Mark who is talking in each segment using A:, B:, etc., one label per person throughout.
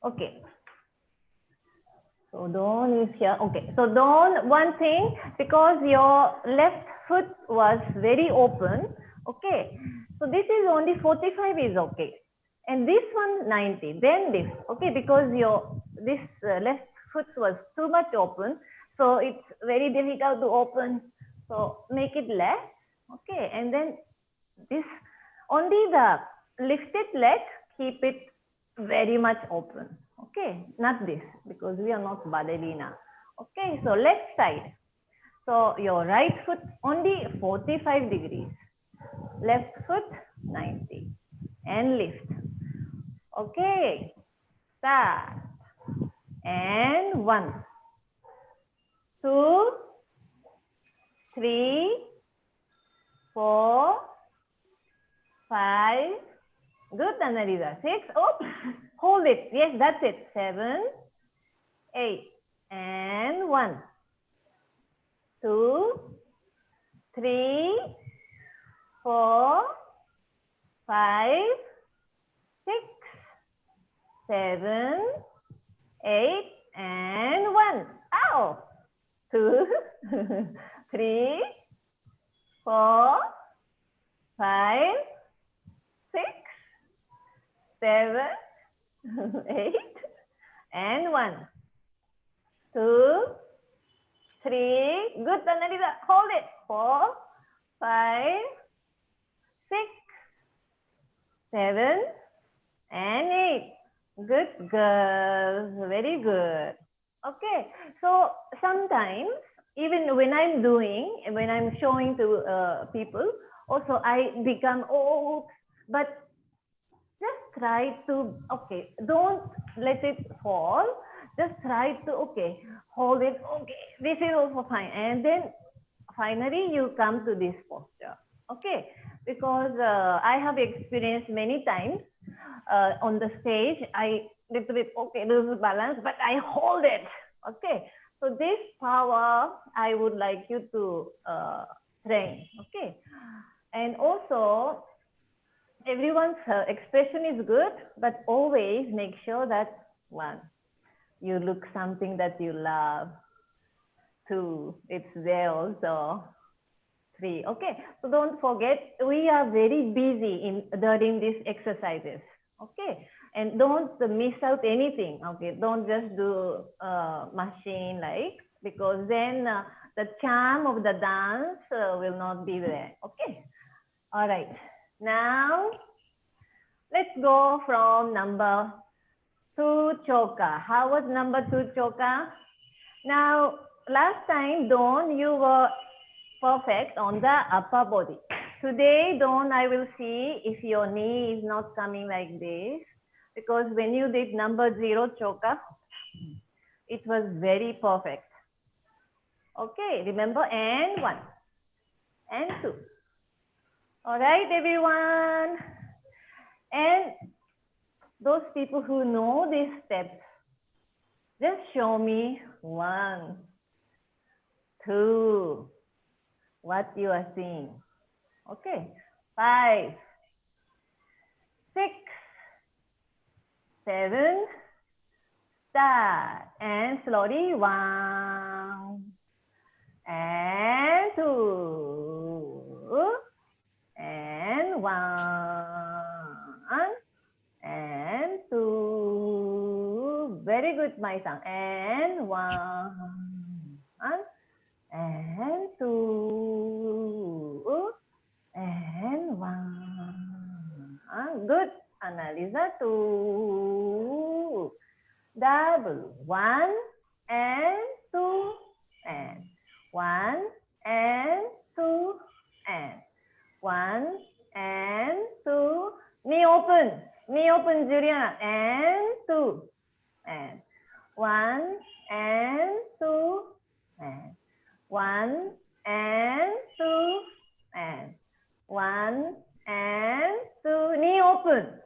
A: Okay. So Dawn is here. Okay. So Dawn, one thing, because your left foot was very open. Okay. So this is only 45 is okay. And this one 90. Then this. Okay. Because your this left foot was too much open. So it's very difficult to open. So make it less. Okay. And then this only the lifted leg, keep it very much open. Okay, not this because we are not ballerina. Okay, so left side. So your right foot only 45 degrees, left foot 90 and lift. Okay, start. And 1, 2, 3, 4, 5. Good, Annalisa. 6. Oh, hold it. Yes, that's it. 7, 8. And 1, 2, 3, 4, 5, 6, 7, 8. And 1. Ow. 2, 3, 4, 5, 6, 7, 8. And 1, 2, 3. Good, Annalisa. Hold it. 4, 5, 6, 7, and 8. Good girls. Very good. Okay. So sometimes, even when I'm showing to people, also I become, oh, but just try to, okay, don't let it fall. Just try to, okay, hold it. Okay, this is also fine. And then finally you come to this posture. Okay, because I have experienced many times on the stage, I little bit, okay, lose balance, but I hold it. Okay, so this power I would like you to train. Okay, and also everyone's expression is good, but always make sure that 1, you look something that you love. 2, it's there also. 3, okay. So don't forget, we are very busy during these exercises. Okay, and don't miss out anything. Okay, don't just do machine like, because then the charm of the dance will not be there. Okay, all right. Now let's go from number 2 choka. How was number 2 choka? Now, last time, Dawn, you were perfect on the upper body. Today, Dawn, I will see if your knee is not coming like this, because when you did number 0 choka, it was very perfect. Okay, remember, and 1, and 2. All right, everyone. And those people who know these steps, just show me 1, 2, what you are seeing. Okay, 5, 6, 7, start, and slowly 1, and 2, and 1, and 2. Very good, my son. And 1, and 2, and 1. Good, Annalisa. 2. Double. 1 and 2 and 1 and 2 and 1 and 2. Knee open. Knee open, Juliana. And 2 and 1 and 2 and 1 and 2 and 1 and 2. Knee open.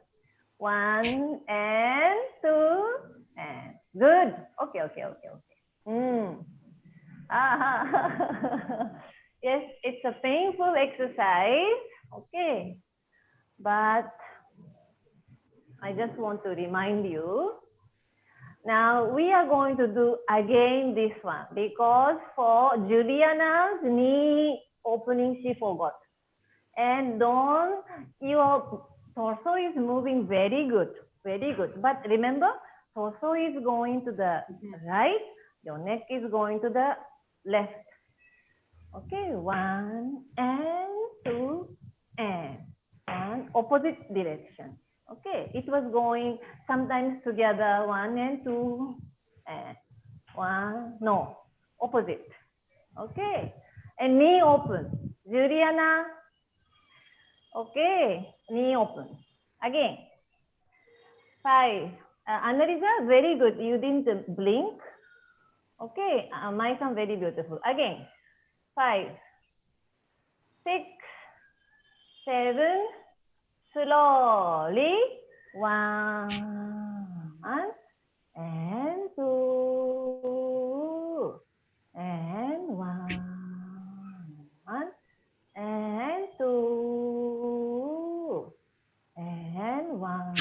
A: 1 and 2 and good. Okay. Yes, it's a painful exercise. Okay, but I just want to remind you Now we are going to do again this one because for Juliana's knee opening she forgot. And Dawn, your torso is moving very good, very good. But remember, torso is going to the right, your neck is going to the left. Okay, 1 and 2 and opposite direction. Okay, it was going sometimes together, 1 and 2 and 1, no, opposite. Okay, and knee open. Juliana, okay, knee open. Again, 5. Anariza, very good. You didn't blink. Okay, my son, very beautiful. Again, 5, 6, 7, slowly, 1 and 2 and 1 and 2 and 1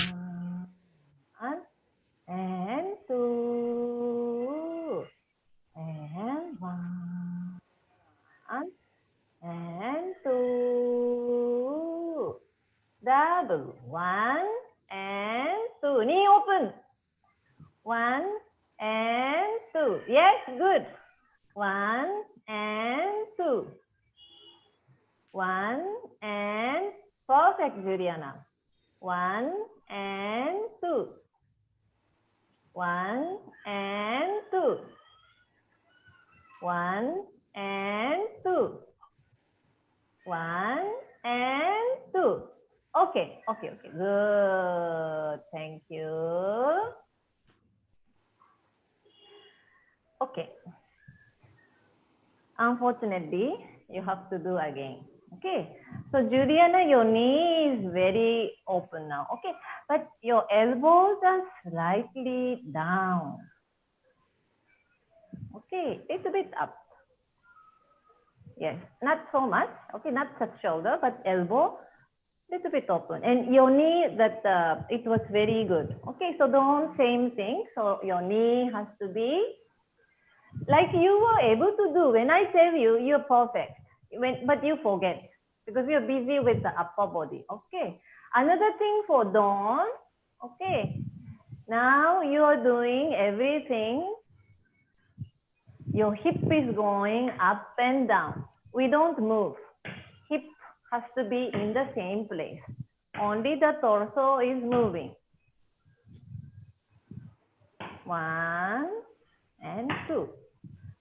A: and 2 and 1 and 2. Double. 1 and 2. Knee open. 1 and 2. Yes, good. 1 and 2. 1 and perfect, Juliana. 1 and 2. 1 and 2. 1 and 2. 1 and 2. Okay, okay, okay. Good. Thank you. Okay. Unfortunately, you have to do again. Okay. So Juliana, your knee is very open now. Okay. But your elbows are slightly down. Okay. It's a bit up. Yes. Not so much. Okay. Not such shoulder, but elbow. Little bit open, and your knee that it was very good. Okay, so don't same thing. So your knee has to be like you were able to do. When I tell you, you're perfect. But you forget because you're busy with the upper body. Okay. Another thing for Dawn. Okay. Now you are doing everything. Your hip is going up and down. We don't move. Hip has to be in the same place. Only the torso is moving. 1 and 2.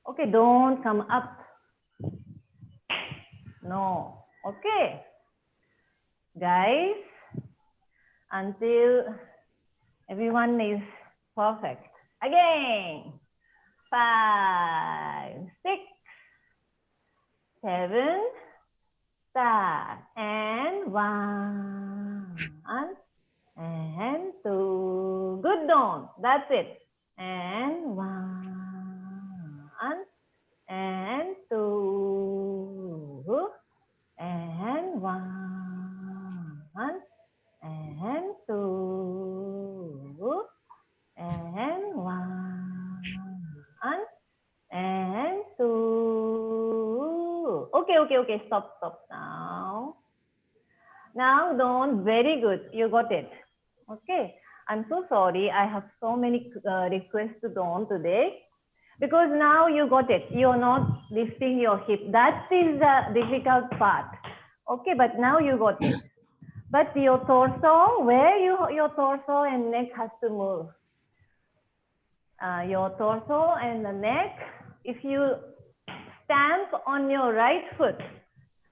A: Okay, don't come up. No. Okay. Guys, until everyone is perfect. Again. 5, 6, 7. Start. And 1 and 2. Good, Dawn. That's it. And 1 and 2 and 1 and 2 and 1 and 2. Okay, okay, okay. Stop, stop now. Now, Dawn, very good. You got it. Okay. I'm so sorry. I have so many requests to Dawn today. Because now you got it. You're not lifting your hip. That is the difficult part. Okay, but now you got it. But your torso, where your torso and neck has to move. Your torso and the neck, if you stamp on your right foot,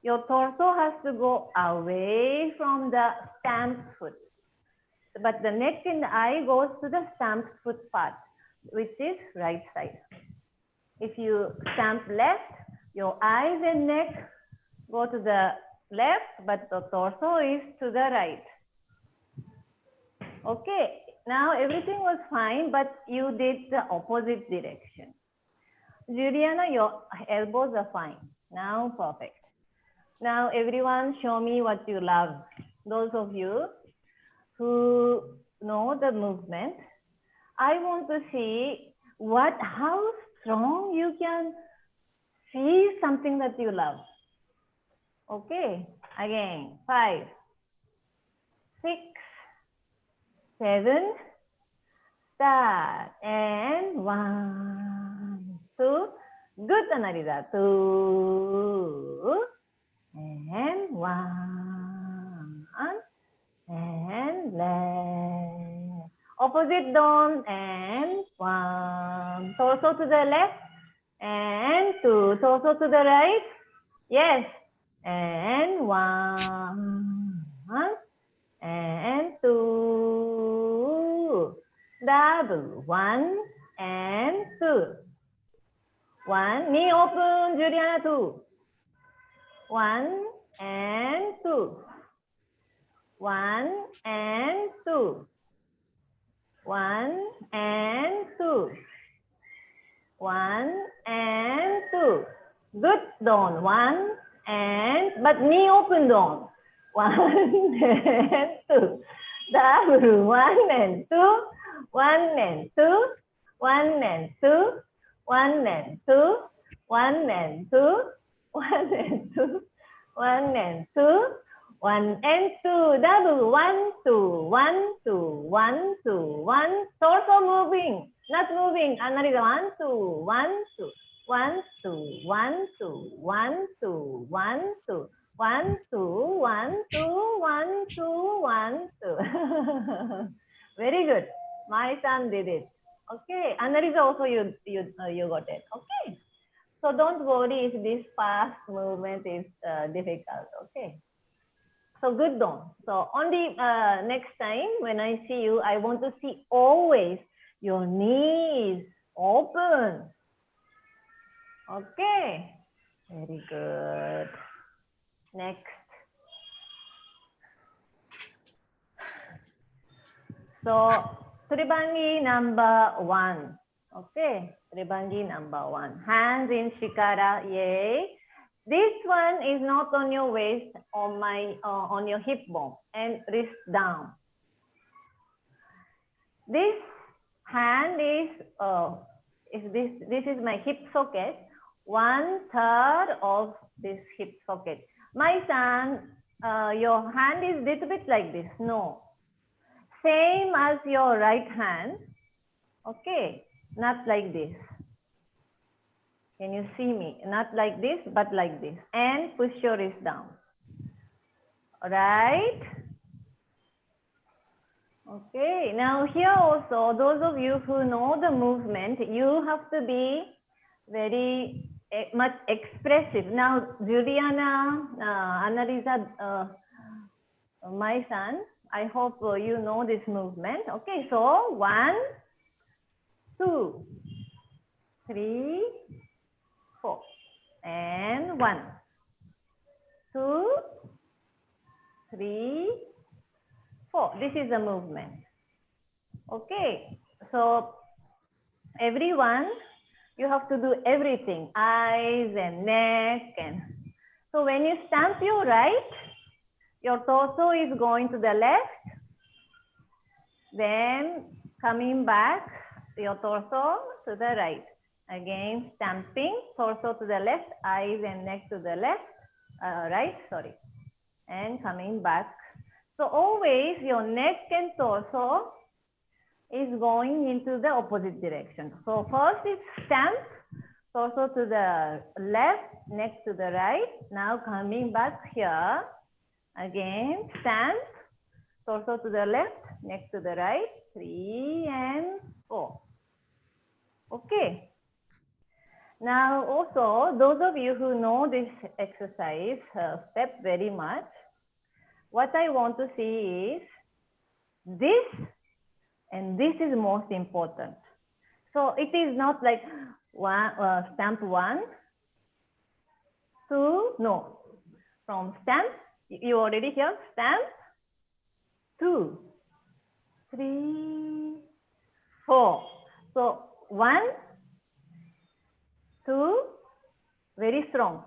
A: your torso has to go away from the stamped foot. But the neck and the eye goes to the stamped foot part, which is right side. If you stamp left, your eyes and neck go to the left, but the torso is to the right. Okay, now everything was fine, but you did the opposite direction. Juliana, your elbows are fine. Now, perfect. Now, everyone show me what you love. Those of you who know the movement, I want to see how strong you can see something that you love. Okay, again, 5, 6, 7, start, and 1, 2, good Annalisa, 2, and 1, and left, opposite down, and 1, torso to the left, and 2, torso to the right, yes, and 1, and 2, double, 1 and 2, 1, knee open, Juliana, 2, 1 and 2, 1 and 2, 1 and 2, 1 and 2, good, down, 1 and, but knee open down, 1 and 2, double, 1 and 2, 1 and 2, 1 and 2, 1 and 2, 1 and 2, 1 and 2, 1 and 2, 1 and 2, double, 1, 2, 1, 2, 1, 2, 1, torso moving, not moving, Annalisa, 1, 2, 1, 2, 1, 2, 1, 2, 1, 2, 1, 2, 1, 2, 1, 2, 1, 2, 1, 2. Very good. My son did it. Okay. Annalisa also you got it. Okay. So don't worry if this fast movement is difficult. Okay. So good, Don. So on the next time when I see you, I want to see always your knees open. Okay. Very good. Next. So Tribangi number 1. Okay. Tribangi number 1. Hands in Shikara. Yay. This one is not on your waist, on your hip bone and wrist down. This hand is this is my hip socket. 1/3 of this hip socket. My son, your hand is little bit like this. No, same as your right hand. Okay, not like this. Can you see me? Not like this, but like this. And push your wrist down. All right. Okay. Now here also, those of you who know the movement, you have to be very much expressive. Now, Juliana, Annalisa, my son, I hope you know this movement. Okay. So 1, 2, 3, 4, and 1, 2, 3, 4. This is the movement. Okay. So everyone, you have to do everything. Eyes and neck. And so when you stamp your right, your torso is going to the left. Then coming back, your torso to the right. Again, stamping, torso to the left, eyes and neck to the left, right, sorry. And coming back. So always your neck and torso is going into the opposite direction. So first is stamp, torso to the left, neck to the right. Now coming back here, again, stamp, torso to the left, neck to the right, 3 and 4. Okay. Now also, those of you who know this exercise step very much, what I want to see is this, and this is most important. So it is not like stamp 1, 2, no. From stamp, you already here, stamp 2, 3, 4. So 1, 2, very strong.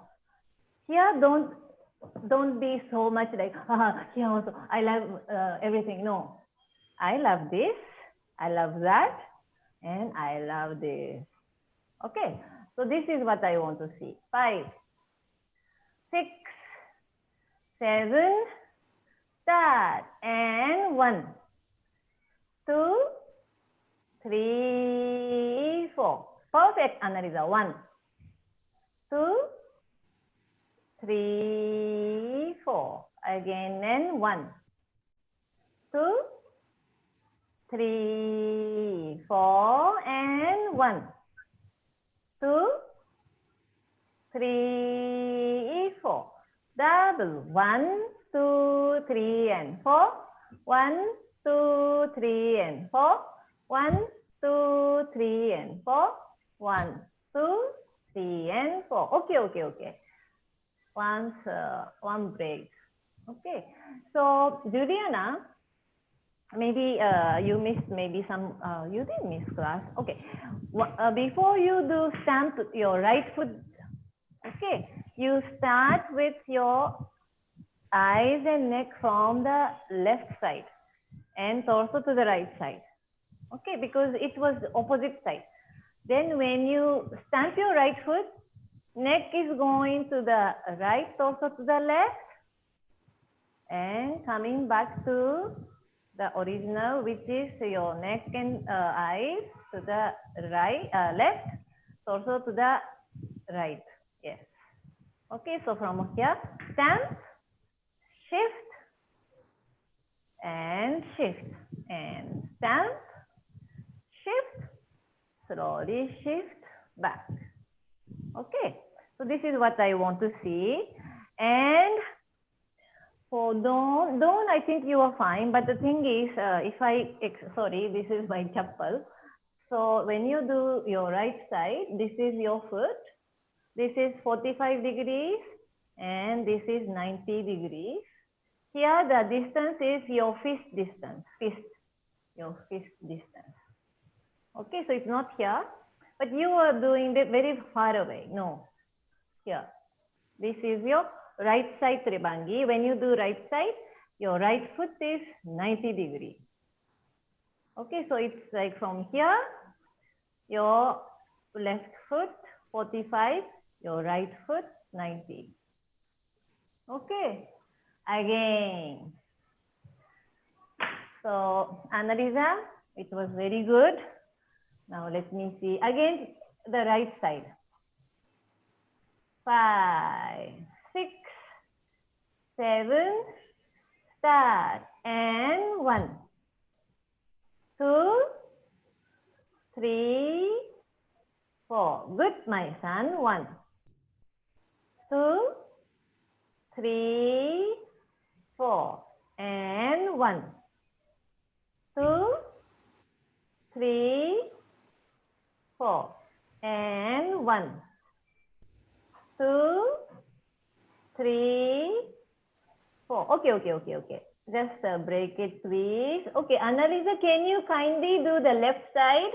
A: Here, don't be so much like, here also, I love everything. No, I love this, I love that, And I love this. Okay, so this is what I want to see. 5, 6, 7, start. And 1, 2, 3, 4. Perfect, Annalisa. 1, 2, 3, 4. Again, and 1, 2, 3, 4, and 1, 2, 3, 4. Double. 1, 2, 3, and 4. 1, 2, 3, and 4. 1, 2, 3, and 4. 1, 2, 3, and 4. Okay, okay, okay. One break. Okay. So, Juliana, maybe you missed maybe some, you didn't miss class. Okay. Before you do stamp your right foot, okay, you start with your eyes and neck from the left side and torso to the right side. Okay, because it was opposite side. Then when you stamp your right foot, neck is going to the right, torso to the left, and coming back to the original, which is your neck and eyes to the right, left, torso to the right. Yes. Okay, so from here, stamp, shift, and shift, and stamp, shift, slowly shift back. Okay, so this is what I want to see. And for Dawn, I think you are fine. But the thing is, sorry, this is my chappal. So when you do your right side, this is your foot. This is 45 degrees and this is 90 degrees. Here the distance is your fist distance, your fist distance. Okay, so it's not here, but you are doing it very far away. No, here. This is your right side Tribangi. When you do right side, your right foot is 90 degrees. Okay, so it's like from here, your left foot 45, your right foot 90. Okay, again. So Annalisa, it was very good. Now let me see again the right side. 5, 6, 7, start, and 1, 2, 3, 4. Good, my son. 1, 2, 3, 4, and 1, 2, 3, 4, and 1, 2, 3, 4. Okay. Just break it, please. Okay, Annalisa, can you kindly do the left side?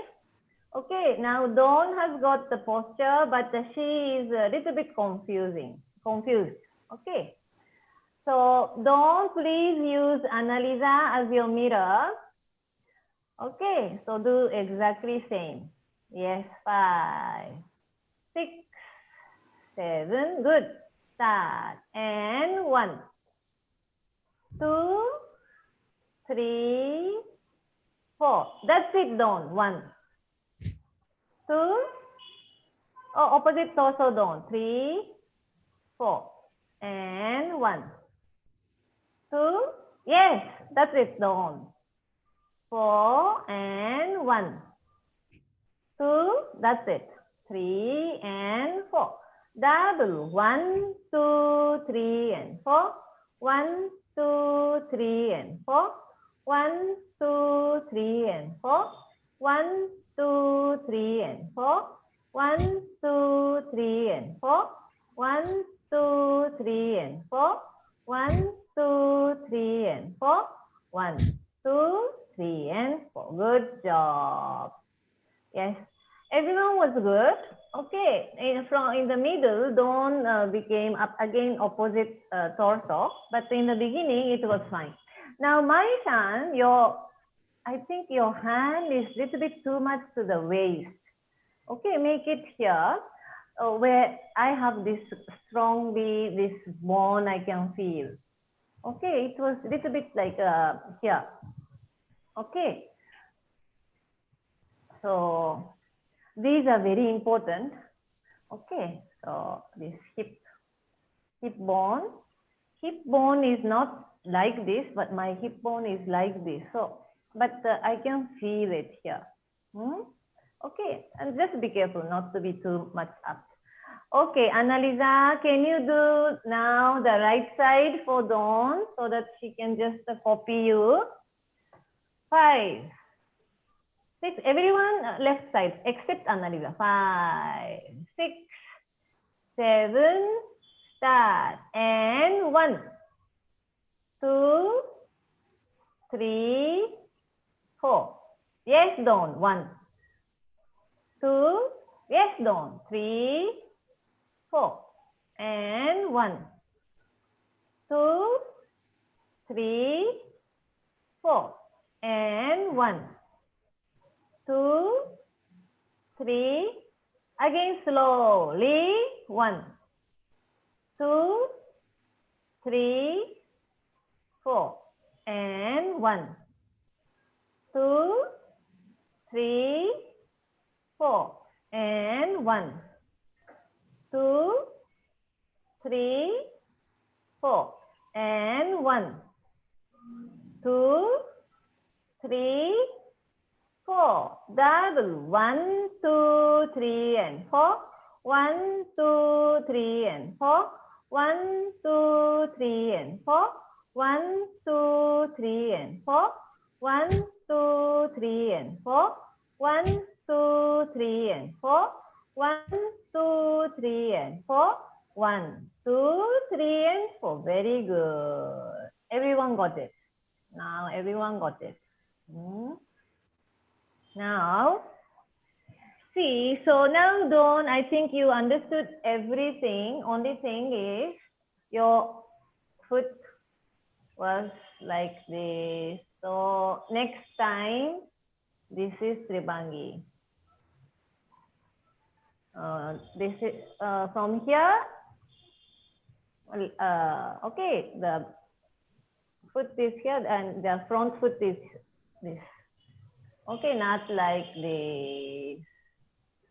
A: Okay, now Dawn has got the posture, but she is a little bit confused. Okay, so Dawn, please use Annalisa as your mirror. Okay, so do exactly same. Yes, 5, 6, 7, good. Start, and 1, 2, 3, 4. That's it, Dawn. 1, 2, opposite torso, Dawn. 3, 4, and 1, 2. Yes, that's it, Dawn. 4 and 1, 2. That's it. 3 and 4. Double. 1, 2, 3, and 4. 1, 2, 3, and 4. 1, 2, 3, and 4. 1, 2, 3, and 4. 1, 2, 3, and 4. 1, 2, 3, and 4. 1, 2, 3, and 4. 1, 2, 3, and 4. Good job. Yes, everyone was good. Okay, in the middle, Dawn became up again opposite torso, but in the beginning it was fine. Now, my son, I think your hand is little bit too much to the waist. Okay, make it here where I have this strongly, this bone I can feel. Okay, it was little bit like here. Okay, so these are very important. Okay, so this hip bone. Hip bone is not like this, but my hip bone is like this. So, but I can feel it here. Okay, and just be careful not to be too much up. Okay, Annalisa, can you do now the right side for Dawn so that she can just copy you? 5, 6, everyone left side except Annalisa. 5, 6, 7, start, and 1, 2, 3, 4. Yes, Dawn. 1, 2. Yes, Dawn. 3, 4. And 1, 2, 3, 4. And 1, 2, 3. Again slowly. 1, 2, 3, 4. And 1, 2, 3, 4. And 1, 2, 3, 4. And 1, 2, 3, 4. Double. 1, 2, 3, and 4. 1, 2, 3, and 4. 1, 2, 3, and 4. 1, 2, 3, and 4. 1, 2, 3, and 4. 1, 2, 3, and 4. 1, 2, 3, and 4. 1, 2, 3, and 4. Very good. Everyone got it. Now everyone got it. Now, see, so now Dawn, I think you understood everything. Only thing is your foot was like this. So next time, this is Tribangi. This is from here. Okay, the foot is here and the front foot is this. Okay, not like this.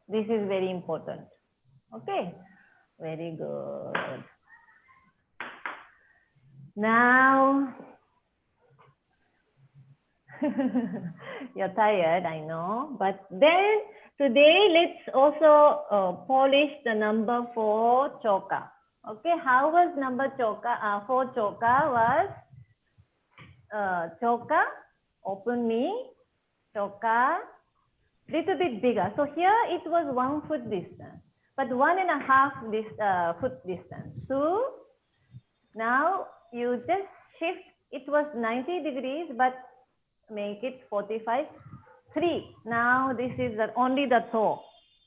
A: This is very important. Okay, very good. Now, you're tired, I know. But then today, let's also polish the number 4 choka. Okay, how was number choka? 4 choka was choka, open knee, choka, little bit bigger. So here it was 1 foot distance, but 1.5 foot distance. 2. Now you just shift. It was 90 degrees, but make it 45. 3. Now this is only the toe.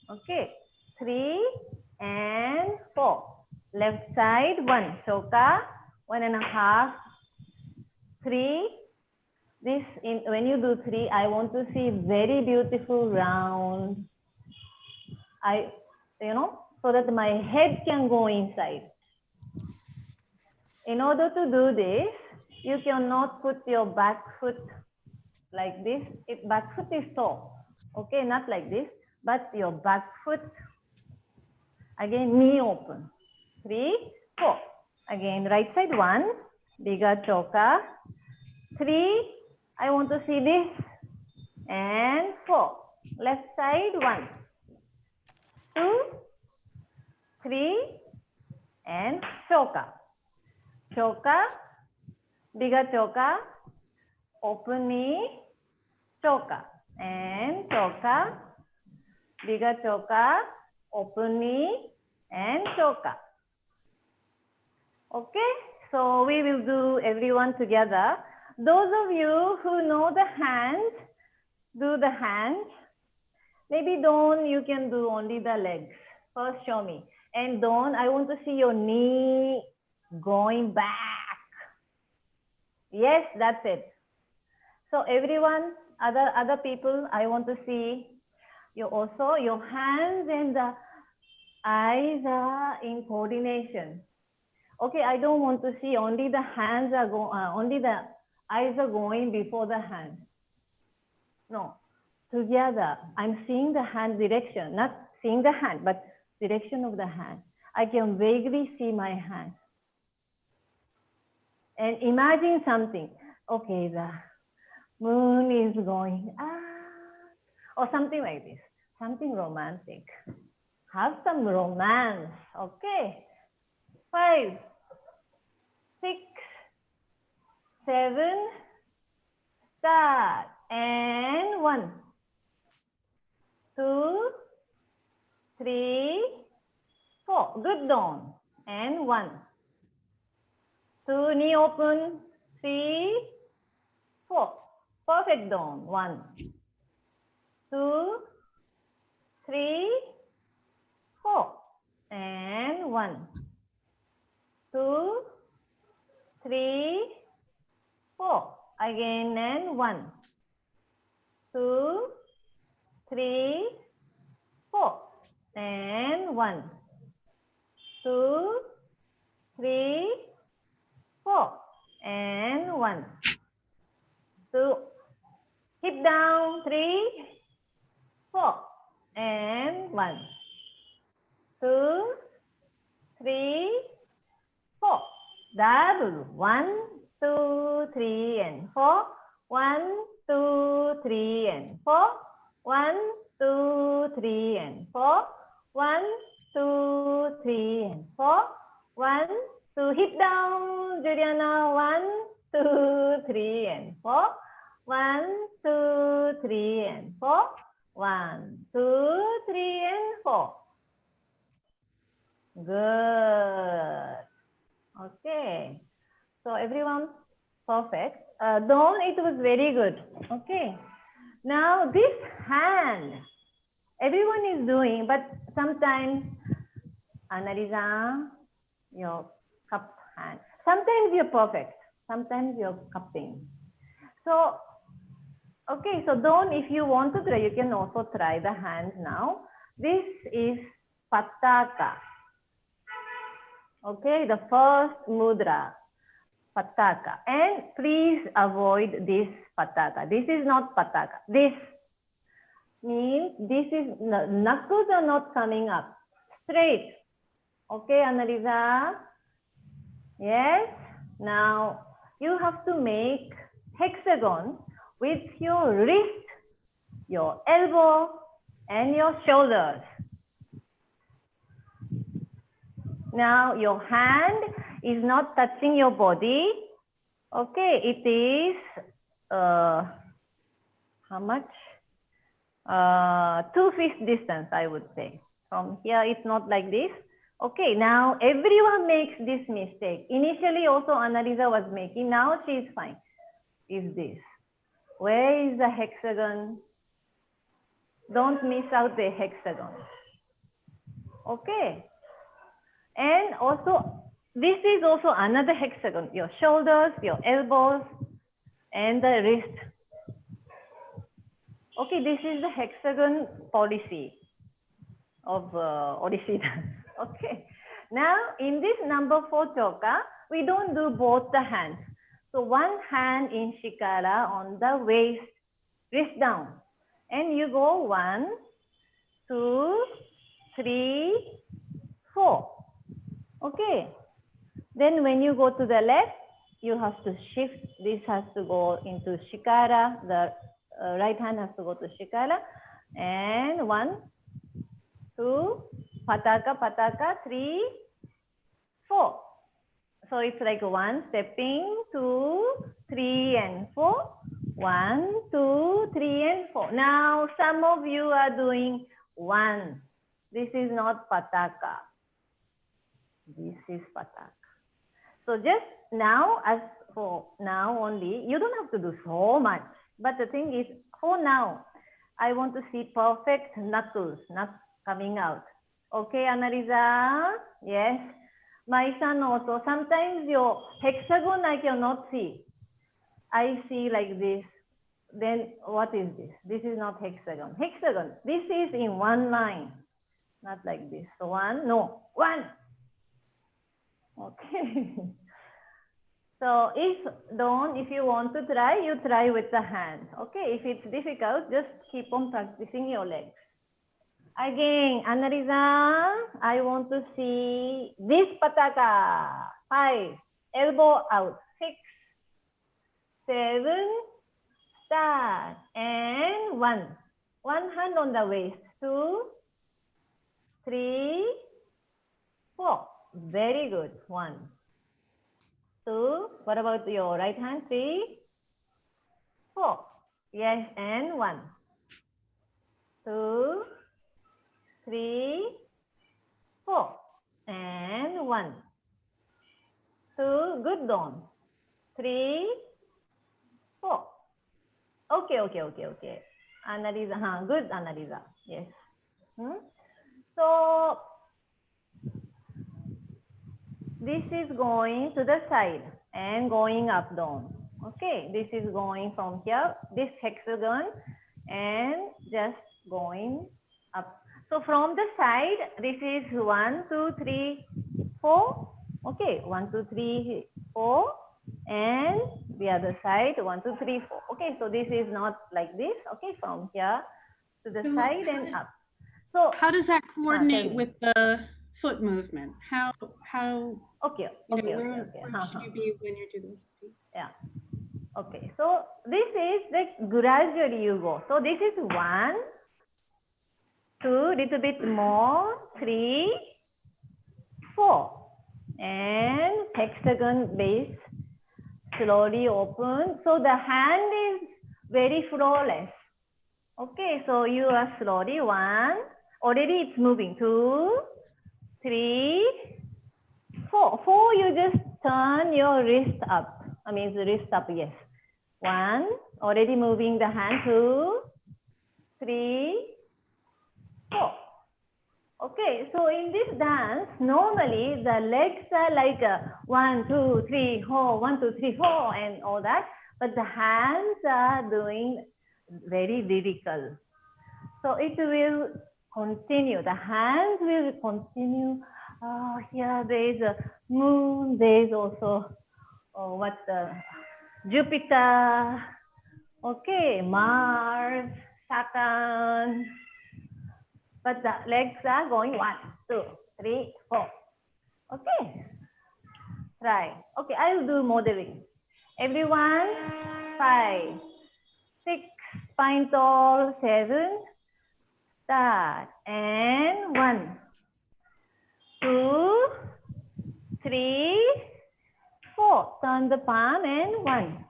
A: Okay. 3 and 4. Left side 1. Choka 1.5. 3. This when you do 3, I want to see very beautiful round. So that my head can go inside. In order to do this, you cannot put your back foot like this. Back foot is tall. Okay, not like this, but your back foot, again, knee open. 3, 4. Again, right side 1, bigger choka. 3, I want to see this. And 4. Left side 1, 2, 3, and choka. Choka, bigger choka, open knee, choka. And choka, bigger choka, open knee, and choka. Okay, so we will do everyone together. Those of you who know the hands, do the hands. Maybe Dawn, you can do only the legs. First show me. And Dawn, I want to see your knee going back. Yes, that's it. So everyone, Other people, I want to see you also, your hands and the eyes are in coordination. Okay, I don't want to see only the hands are only the eyes are going before the hand. No, together. I'm seeing the hand direction, not seeing the hand, but direction of the hand. I can vaguely see my hand. And imagine something. Okay, the moon is going, or something like this. Something romantic. Have some romance. Okay. 5, 6, 7, start. And 1, 2, 3, 4. Good, Dawn. And 1, 2, knee open. 3, 4. Perfect, Dawn. 1, 2, 3, 4. And 1, 2, 3, 4. Again, and 1, 2, 3, 4. And 1, 2, 3, 4. And 1, 2. Hip down. 3, 4. And 1, 2, 3, 4. Double. 1, 2, 3, and 4. 1, 2, 3, and 4. 1, 2, 3, and 4. 1, 2, 3, and 4. 1, 2. Hip down, Juliana. 1, 2, 3, and 4. 1, 2, 3, and 4. 1, 2, 3, and 4. Good. Okay. So everyone perfect. Dawn, it was very good. Okay. Now this hand, everyone is doing, but sometimes Annalisa, your cup hand. Sometimes you're perfect. Sometimes you're cupping. So, okay. So Dawn, if you want to try, you can also try the hands now. This is Pataka. Okay, the first mudra, Pataka. And please avoid this Pataka. This is not Pataka. This means this is, knuckles are not coming up. Straight. Okay, Annalisa? Yes? Now, you have to make hexagon with your wrist, your elbow, and your shoulders. Now, your hand is not touching your body. Okay, it is, how much? 2 feet distance, I would say. From here, it's not like this. Okay, now everyone makes this mistake. Initially, also Annalisa was making. Now she is fine. Is this? Where is the hexagon? Don't miss out the hexagon. Okay. And also, this is also another hexagon. Your shoulders, your elbows, and the wrist. Okay, this is the hexagon policy of Odissi dance. Okay. Now, in this number 4 choka, we don't do both the hands. So, one hand in Shikara on the waist, wrist down. And you go 1, 2, 3, 4. Okay. Then when you go to the left, you have to shift. This has to go into Shikara. The right hand has to go to Shikara. And 1, 2, Pataka, Pataka, 3, 4. So it's like 1 stepping, 2, 3, and 4. 1, 2, 3, and 4. Now some of you are doing 1. This is not Pataka. This is Pataka. So just now, as for now only, you don't have to do so much. But the thing is, for now, I want to see perfect knuckles, not coming out. Okay, Annalisa? Yes. My son also, sometimes your hexagon I cannot see. I see like this, then what is this? This is not hexagon. Hexagon, this is in one line, not like this. So one, no, one. Okay. So if you want to try, you try with the hand. Okay, if it's difficult, just keep on practicing your legs. Again, Annalisa, I want to see this pataka. 5, elbow out. 6, 7, start. And 1. One hand on the waist. 2, 3, 4. Very good. 1, 2. What about your right hand? 3, 4. Yes, and 1, 2, 3, 4. And 1, 2. Good, Dawn. 3, 4. Okay. Annalisa, good, Annalisa. Yes. So this is going to the side and going up, down. Okay, this is going from here, this hexagon, and just going up. So from the side, this is 1, 2, 3, 4. Okay, 1, 2, 3, 4. And the other side, 1, 2, 3, 4. Okay, so this is not like this. Okay, from here to the side and up. So
B: how does that coordinate with the foot movement? How
A: okay.
B: Where should you be when you're doing this?
A: Yeah. Okay, so this is like gradually you go. So this is 1, 2, little bit more, 3, 4, and hexagon base slowly open. So the hand is very flawless. Okay, so you are slowly 1, already it's moving, 2, 3, 4. 4, you just turn your wrist up. I mean, the wrist up, yes. 1, already moving the hand, 2, 3, 4. Okay, so in this dance, normally the legs are like 1, 2, 3, 4, 1, 2, 3, 4, and all that. But the hands are doing very lyrical. So it will continue. The hands will continue. Here there is a moon. There is also Jupiter. Okay, Mars, Saturn. But the legs are going 1, 2, 3, 4. Okay. Try. Okay, I will do modeling. Everyone, 5, 6, spine tall, 7, start. And 1, 2, 3, 4. Turn the palm and 1,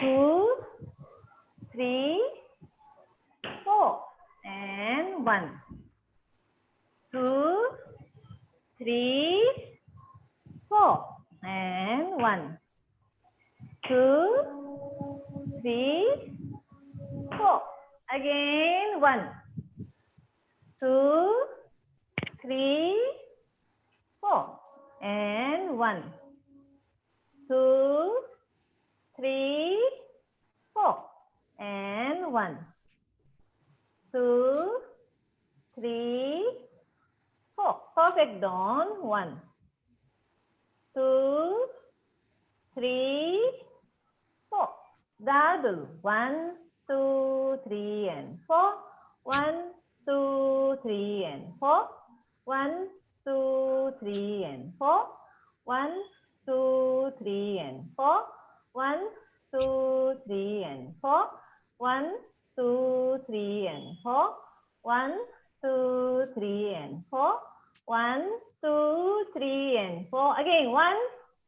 A: 2, 3, 4. And 1, 2, 3, 4. And 1, 2, 3, 4. Again 1, 2, 3, 4. And 1, 2, 3, 4. And 1, 2, 3, 4. Perfect, Dawn. 1, 2, 3, 4. Double. 1, 2, 3, and 4. 1, 2, 3, and 4. 1, 2, 3, and 4. 1, 2, 3, and 4. 1, 2, 3, and 4. 1, 2, 3, and 4. 1, 2, 3, and 4. 1, 2, 3, and 4. Again, 1,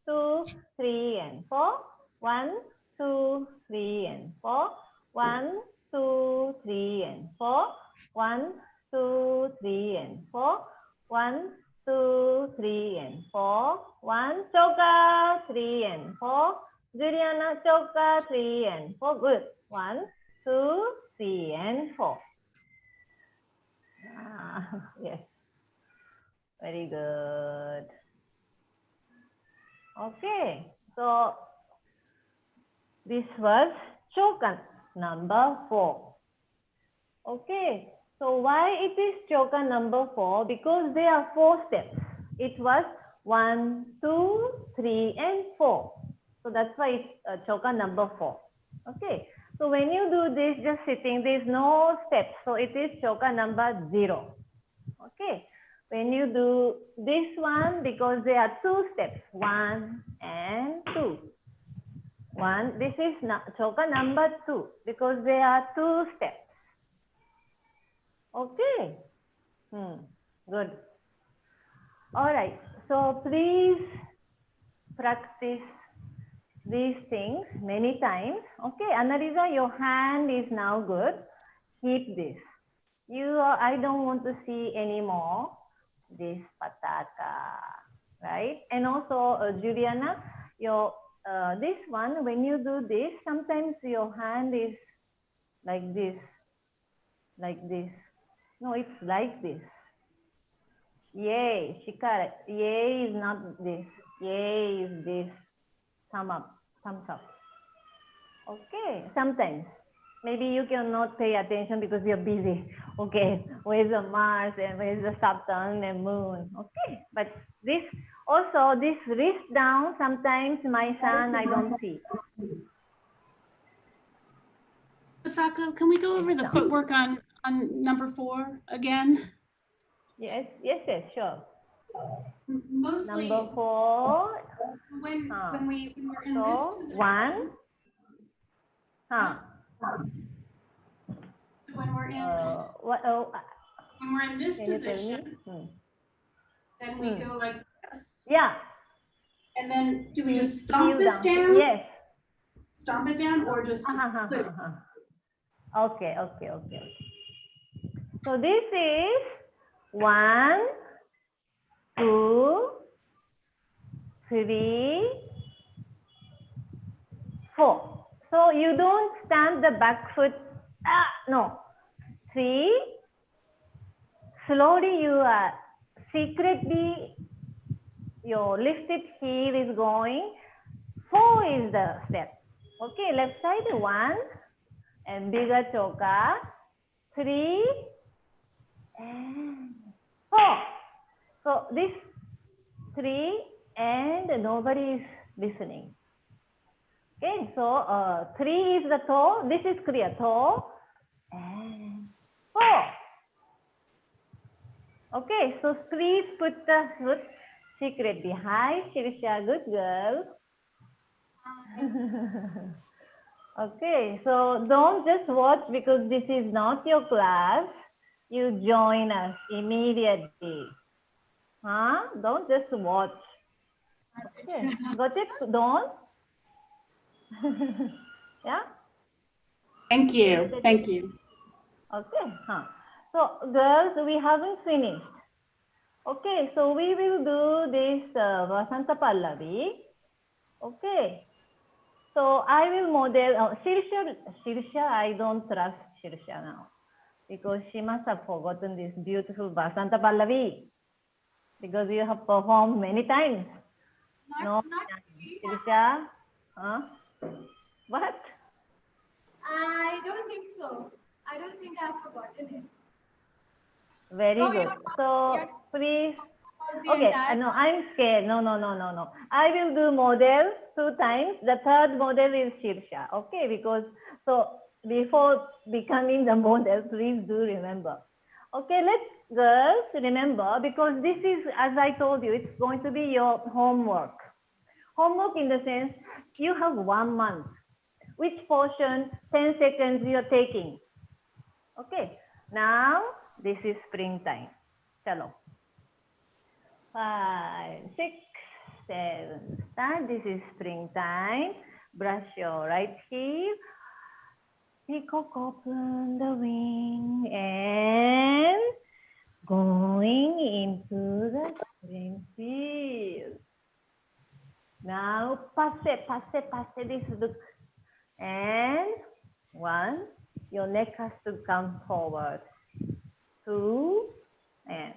A: 2, 3, and 4. 1, 2, 3, and 4. 1, 2, 3, and 4. 1, 2, 3, and 4. 1, 2, 3, and 4. 1, choka, 3, and 4. Juliana, choka, 3, and 4. Good. 1, 2, 3, and 4. Yes. Very good. Okay. So this was Choka number 4. Okay, so why it is choka number 4? Because there are 4 steps. It was 1, 2, 3, and 4. So that's why it's choka number 4. Okay, so when you do this just sitting, there is no steps. So it is choka number 0. Okay, when you do this one, because there are 2 steps, 1 and 2. This is choka number 2 because there are 2 steps. Okay, good. All right, so please practice these things many times. Okay, Anariza, your hand is now good. Keep this. I don't want to see anymore this patata, right? And also, Juliana, this one, when you do this, sometimes your hand is like this. No, it's like this. Yay, Shikara. Yay is not this. Yay is this. Thumbs up. Okay, sometimes. Maybe you cannot pay attention because you're busy. Okay, where's the Mars and where's the Saturn and Moon? Okay, but this wrist down, sometimes my son, I don't see.
B: Osaka, can we go over the footwork on number 4 again?
A: Yes, sure.
B: Mostly
A: Number 4.
B: when we were in
A: So,
B: this position,
A: 1.
B: when we're in when we're in this position, then we go like this.
A: Yeah.
B: And then do we just stomp this down?
A: Yes.
B: Stomp it down or just
A: Okay. So this is 1, 2, 3, 4. So you don't stamp the back foot. No. 3. Slowly you are secretly your lifted heel is going. 4 is the step. Okay, left side 1 and bigger choka. 3 and 4. So this 3 and nobody is listening. Okay, so 3 is the toe. This is clear. Toe and 4. Okay, so please put the foot secretly. Hi, Shirsha, good girl. Okay, so don't just watch because this is not your class. You join us immediately. Don't just watch. Okay, got it, Dawn? Yeah?
B: Thank you.
A: Okay, So girls, we haven't finished. Okay, so we will do this Vasanta Pallavi. Okay. So I will model Shirsha, I don't trust Shirsha now because she must have forgotten this beautiful Vasanta Pallavi because you have performed many times. Not Shirsha? What?
C: I don't think so. I don't think I've forgotten it.
A: Very good. So please. Okay, no, I'm scared. No. I will do model 2 times. The third model is Shirsha. Okay, because so before becoming the model, please do remember. Okay, let's girls remember because this is, as I told you, it's going to be your homework. Homework in the sense you have 1 month. Which portion, 10 seconds you're taking. Okay, now this is springtime. Chalo. 5, 6, 7. Start. This is springtime. Brush your right heel. Peacock open the wing and going into the spring field. Now passe this look. And 1, your neck has to come forward. 2, and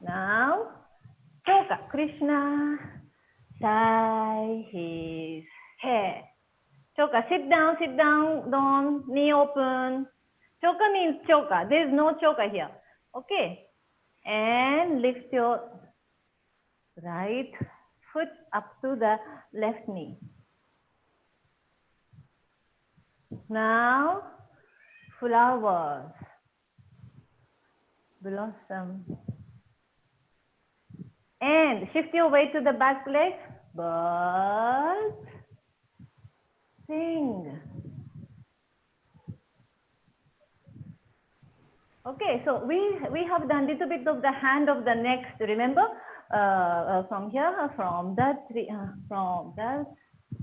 A: now, Choka, Krishna tie his hair. Choka, sit down, don't, knee open. Choka means choka. There is no choka here. Okay. And lift your right foot up to the left knee. Now, flowers, blossom. And shift your weight to the back leg. Birds sing. Okay, so we have done little bit of the hand of the next. Remember, from here, from the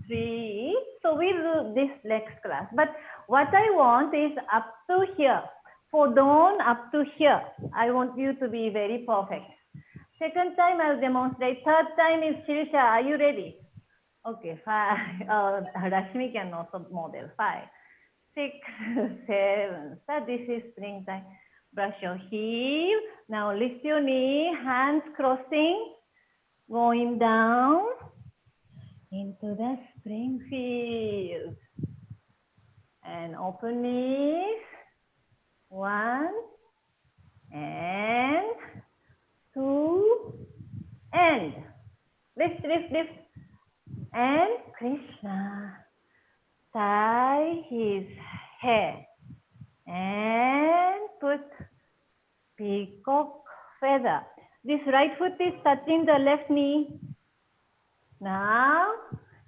A: tree. So we'll do this next class. But what I want is up to here. For dawn, up to here. I want you to be very perfect. Second time I'll demonstrate. Third time is Shirsha. Are you ready? Okay, 5. Rashmi can also model. 5, 6, 7. So this is springtime. Brush your heel. Now lift your knee. Hands crossing. Going down into the spring field. And open knees. 1 and 2 and lift, lift, lift. And Krishna tie his hair and put peacock feather. This right foot is touching the left knee. Now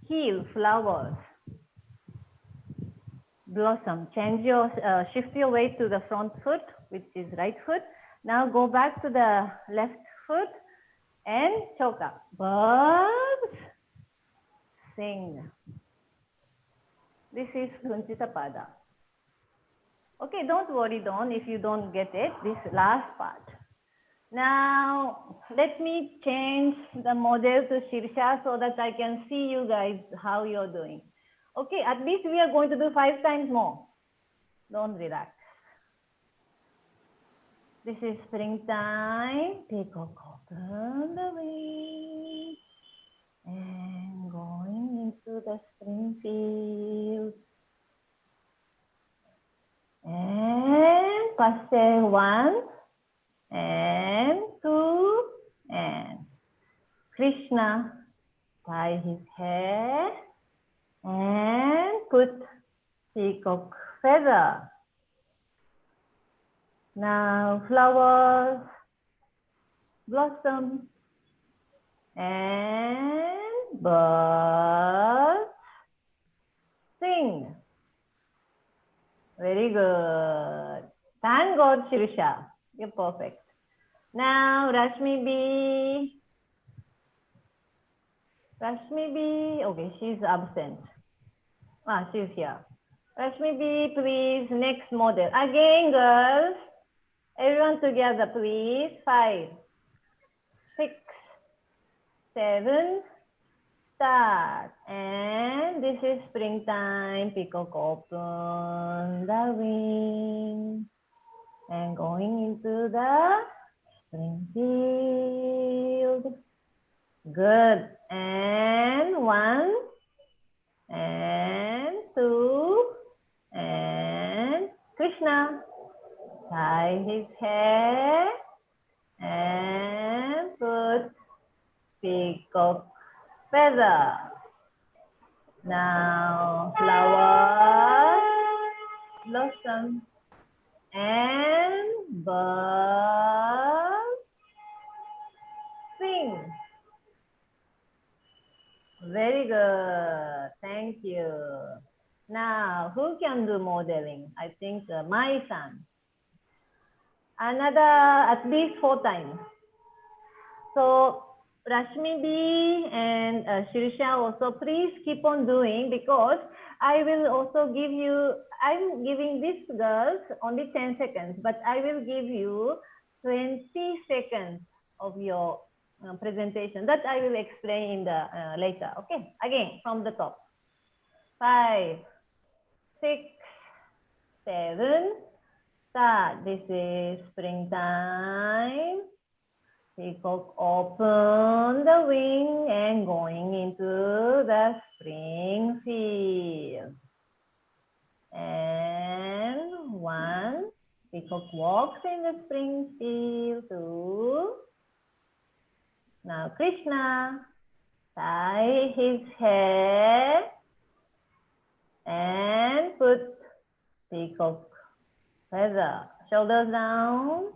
A: heel, flowers, blossom. Change your shift your weight to the front foot, which is right foot. Now go back to the left foot and choka. Birds sing. This is Kunchita Pada. Okay, don't worry, Dawn, if you don't get it, this last part. Now, let me change the model to Shirsha so that I can see you guys how you're doing. Okay, at least we are going to do 5 times more. Don't relax. This is springtime. Peacock open the wings and going into the spring field. And pastel 1 and 2 and Krishna tie his hair and put peacock feather. Now flowers, blossom, and birds sing. Very good. Thank God, Shirsha. You're perfect. Now Rashmi B. Rashmi B. Okay, she's absent. Ah, she's here. Rashmi B, please. Next model. Again, girls. Everyone together, please. 5, 6, 7, start. And this is springtime. Peacock open the wing and going into the spring field. Good. And 1 and 2 and Krishna. Tie his hair and put peacock feather. Now flowers, blossom, and birds sing. Very good. Thank you. Now, who can do modeling? I think my son. Another at least 4 times. So Rashmi B and Shirsha also, please keep on doing, because I will also give you, I'm giving these girls only 10 seconds, but I will give you 20 seconds of your presentation that I will explain in the later. Okay, again from the top. 5, 6, 7, start. This is springtime. Peacock open the wing and going into the spring field. And one peacock walks in the spring field. Two. Now Krishna tie his hair and put peacock feather. Shoulders down.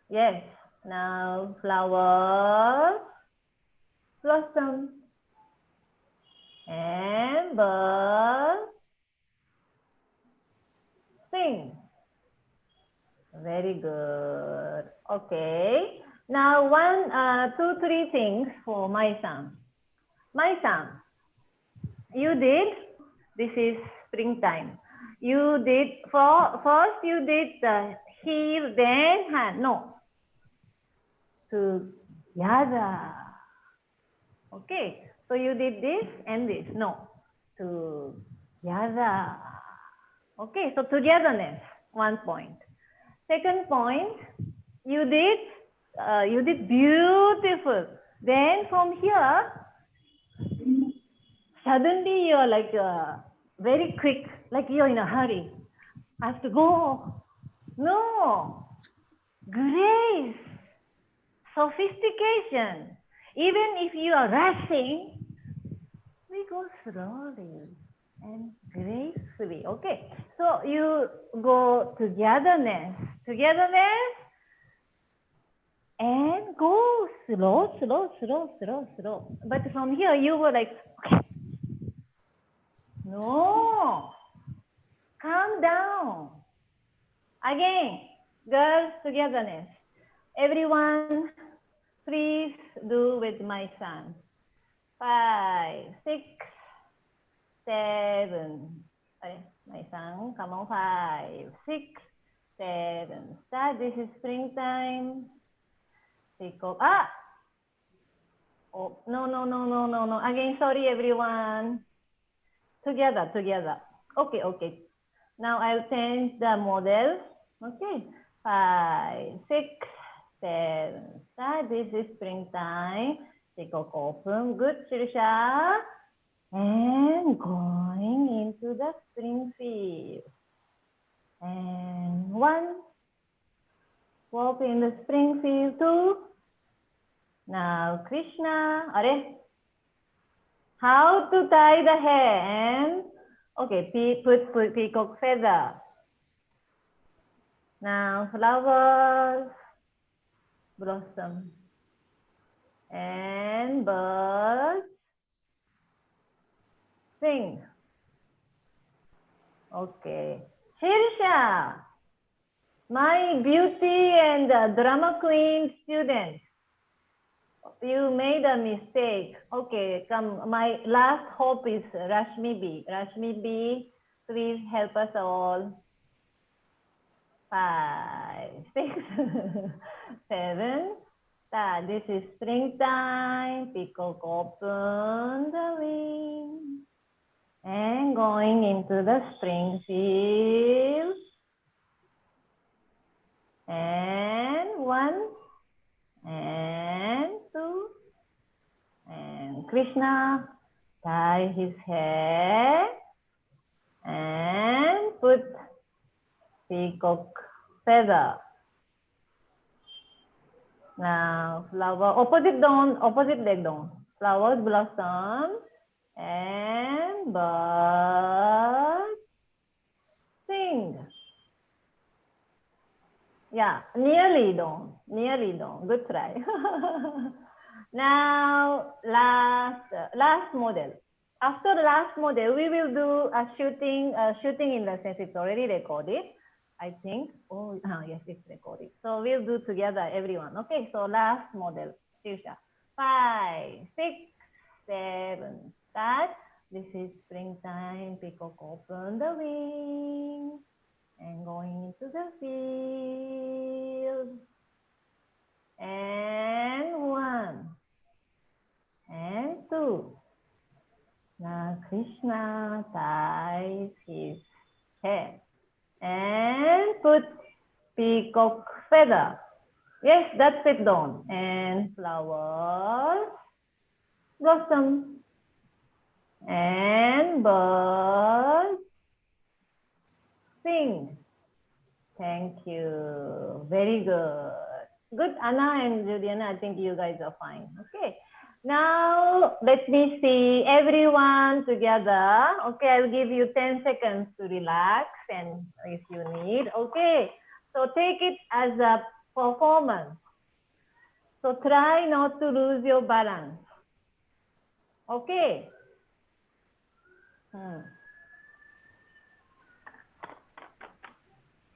A: Yes. Now flowers blossom and birds sing. Very good. Okay. Now two, three things for my son. My son, you did. This is springtime. You did first. You did the heel, then hand. No. Together. Okay. So you did this and this. No. Together. Okay. So togetherness. 1 point. Second point. You did beautiful. Then from here, suddenly you're like very quick, like you're in a hurry. I have to go. No. Grace. Sophistication. Even if you are rushing, we go slowly and gracefully. Okay. So you go togetherness. Togetherness. And go slow, slow, slow, slow, slow. But from here, you were like, okay. No. Calm down. Again, girls, togetherness. Everyone, please do with my son. 5, 6, 7. My son, come on, 5, 6, 7. Start. This is springtime. Peacock. Oh, no. Again, sorry, everyone. Together. Okay. Now I'll change the model. Okay. 5, 6, 7. Start. This is springtime. Peacock open. Good, Shirsha. And going into the spring field. And 1. Walk in the spring field. 2. Now Krishna, how to tie the hair? And okay, put peacock feather. Now flowers blossom and birds sing. Okay, Shirsha, my beauty and drama queen student. You made a mistake. Okay, come. My last hope is Rashmi B. Rashmi B, please help us all. 5, 6, 7. This is springtime. Peacock open the wing and going into the spring field. And 1. And 2, and Krishna tie his hair and put peacock feather. Now flower opposite leg down. Flowers blossom and birds sing. Yeah, nearly done. Good try. Now, last model. After the last model, we will do a shooting in the sense it's already recorded, I think. Oh, yes, it's recorded. So we'll do together, everyone. Okay, so last model. Shirsha. 5, 6, 7. Start. This is springtime. Peacock open the wing. And going into the field. And 1. And 2. Now Krishna ties his hair. And put peacock feather. Yes, that's it done. And flowers blossom. and birds sing. Thank you. Very good. Good, Anna and Juliana. I think you guys are fine. Okay. Now, let me see everyone together. Okay, I'll give you 10 seconds to relax and if you need. Okay, so take it as a performance. So try not to lose your balance. Okay.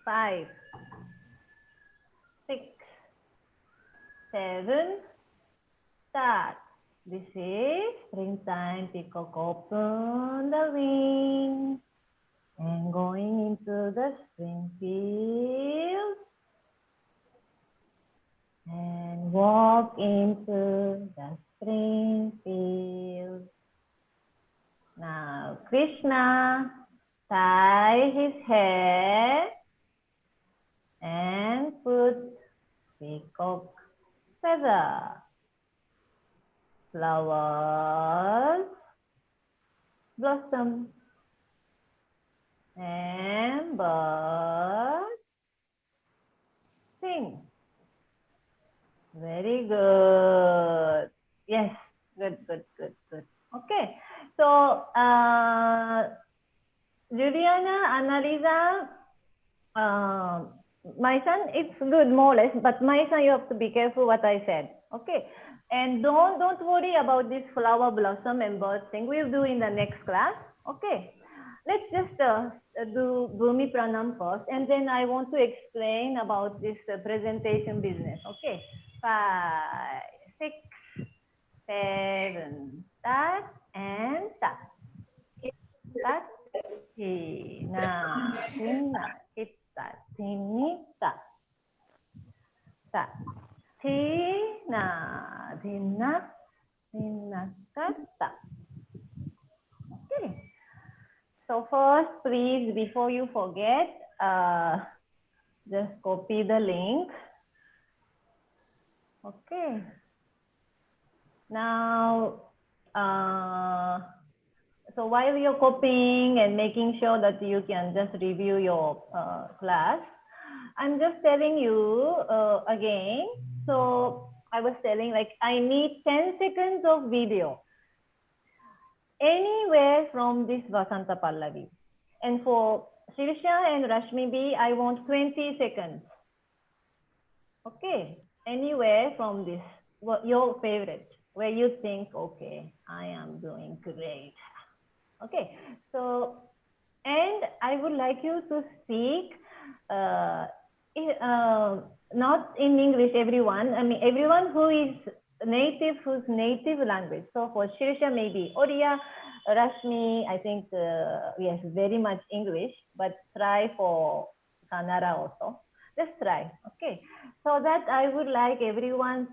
A: 5, 6, 7, start. This is springtime. Peacock open the wings and going into the spring field and walk into the spring field. Now Krishna tie his hair and put peacock feather. Flowers blossom and birds sing. Very good. Yes, good. Okay, so Juliana, Annalisa, my son, it's good more or less, but my son, you have to be careful what I said. Okay. And don't worry about this flower blossom and bird thing. We'll do in the next class. Okay. Let's just do Bhumi Pranam first, and then I want to explain about this presentation business. Okay. 5, 6, 7, start and start. Start. Hina, hina, kita, tinita. Start. Tina, Dina, Kata. Okay. So first, please, before you forget, just copy the link. Okay. Now, so while you're copying and making sure that you can just review your class, I'm just telling you again. So I was telling, like, I need 10 seconds of video anywhere from this Vasanta Pallavi. And for Shirsha and Rashmi B, I want 20 seconds. Okay, anywhere from this, your favorite, where you think, okay, I am doing great. Okay, so, and I would like you to speak not in English, everyone. I mean, everyone who is native, whose native language. So for Shirsha, maybe Oriya, Rashmi, I think, yes, very much English, but try for Kannada also. Just try, okay? So that I would like everyone's